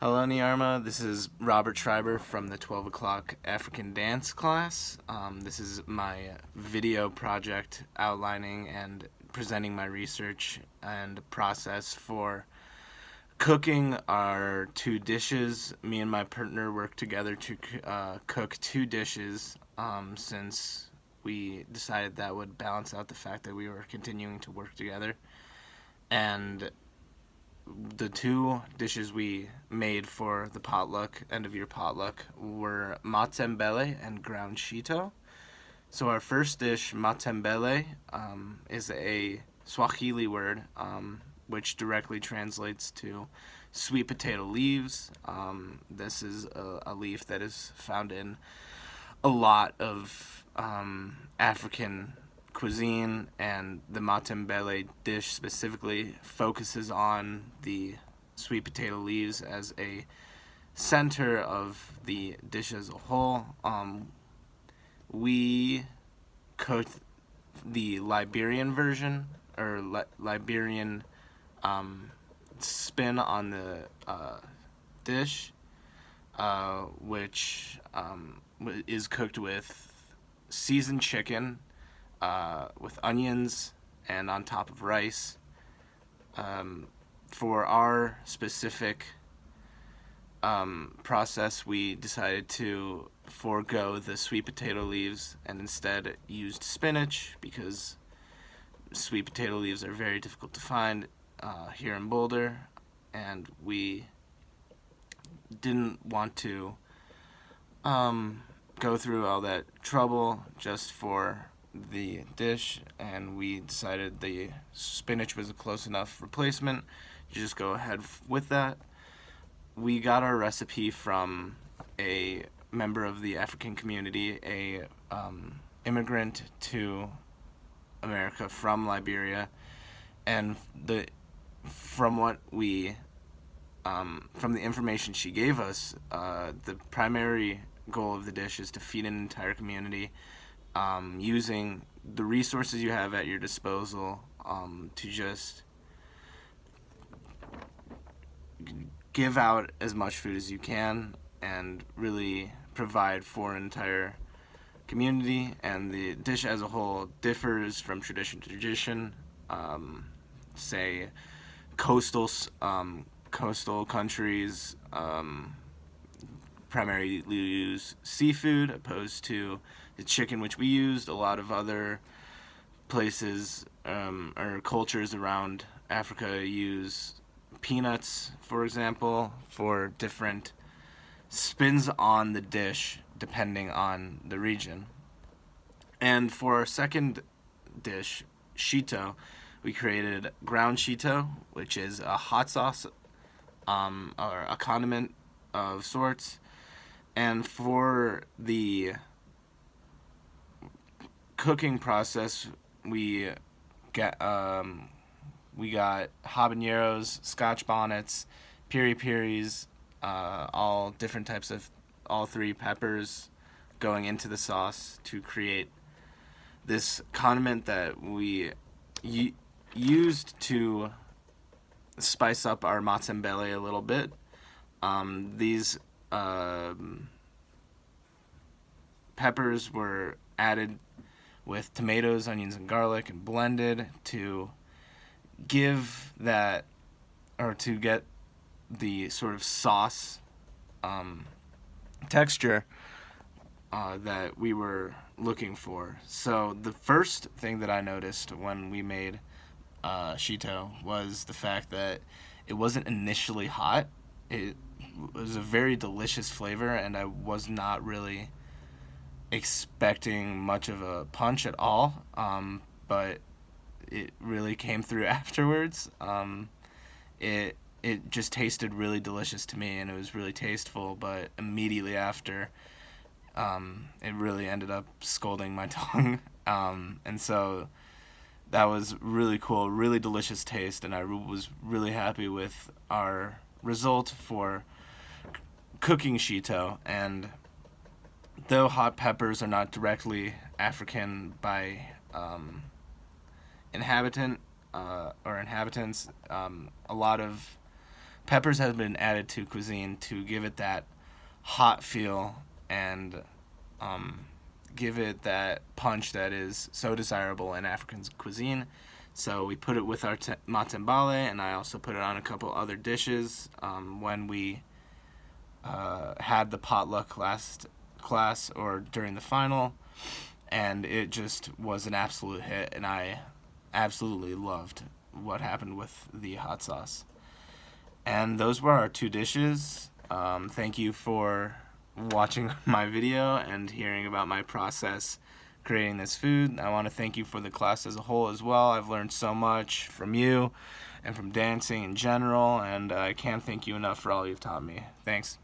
Hello, Niarma. This is Robert Schreiber from the 12 o'clock African dance class. This is my video project outlining and presenting my research and process for cooking our two dishes. Me and my partner work together to cook two dishes since we decided that would balance out the fact that we were continuing to work together. And the two dishes we made for the potluck, end of year potluck, were matembele and ground shito. So our first dish, matembele, is a Swahili word, which directly translates to sweet potato leaves. This is a leaf that is found in a lot of African cuisine, and the matembele dish specifically focuses on the sweet potato leaves as a center of the dish as a whole. We cooked the Liberian version, or Liberian spin on the dish, which is cooked with seasoned chicken, with onions and on top of rice. For our specific process, we decided to forego the sweet potato leaves and instead used spinach because sweet potato leaves are very difficult to find here in Boulder, and we didn't want to go through all that trouble just for the dish, and we decided the spinach was a close enough replacement. You just go ahead with that. We got our recipe from a member of the African community, a immigrant to America from Liberia, and from the information she gave us, the primary goal of the dish is to feed an entire community, using the resources you have at your disposal to just give out as much food as you can and really provide for an entire community. And the dish as a whole differs from tradition to tradition. Say coastal countries primarily use seafood opposed to the chicken, which we used. A lot of other places or cultures around Africa use peanuts, for example, for different spins on the dish depending on the region. And for our second dish, shito, we created ground shito, which is a hot sauce or a condiment of sorts. And for the cooking process, we got habaneros, Scotch bonnets, piri-piris, all different types of all three peppers going into the sauce to create this condiment that we used to spice up our matembele a little bit. These peppers were added with tomatoes, onions, and garlic and blended to give that, or to get the sort of sauce texture that we were looking for. So the first thing that I noticed when we made shito was the fact that it wasn't initially hot. It was a very delicious flavor, and I was not really expecting much of a punch at all, but it really came through afterwards. It just tasted really delicious to me, and it was really tasteful, but immediately after, it really ended up scalding my tongue. And so that was really cool, really delicious taste, and I was really happy with our result for cooking shito. And though hot peppers are not directly African by inhabitants, a lot of peppers have been added to cuisine to give it that hot feel and give it that punch that is so desirable in African cuisine. So we put it with our matembele, and I also put it on a couple other dishes when we had the potluck last class or during the final, and it just was an absolute hit, and I absolutely loved what happened with the hot sauce. And those were our two dishes. Thank you for watching my video and hearing about my process creating this food. I want to thank you for the class as a whole as well. I've learned so much from you and from dancing in general, and I can't thank you enough for all you've taught me. Thanks.